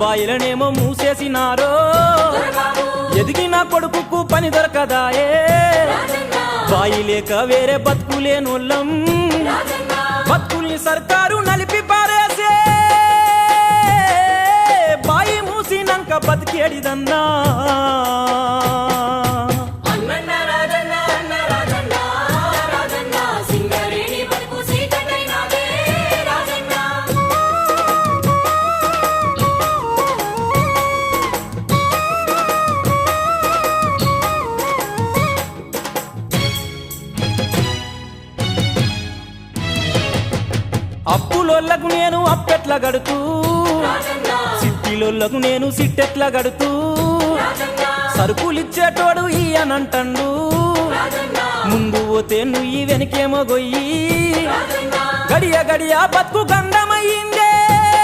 బాయిలనేమో మూసేసినారో ఎదిగిన కొడుకుకు పని దొరకదాయే బాయి లేక వేరే బతుకులేనోళ్ళం బతుకుల్ని సర్కారు నలిపి పారేసే బాయి మూసినాక బతికేడిదన్నా అప్పులోళ్ళకు నేను అప్పెట్ల గడుతూ సిట్టిలోళ్ళకు నేను సిట్టెట్ల గడుతూ సరుకులిచ్చేటోడు ఈయనంటండు ముందు పోతే నువ్వు వెనకేమో గొయ్యి గడియ గడియ బతుకు గండమయ్యిందే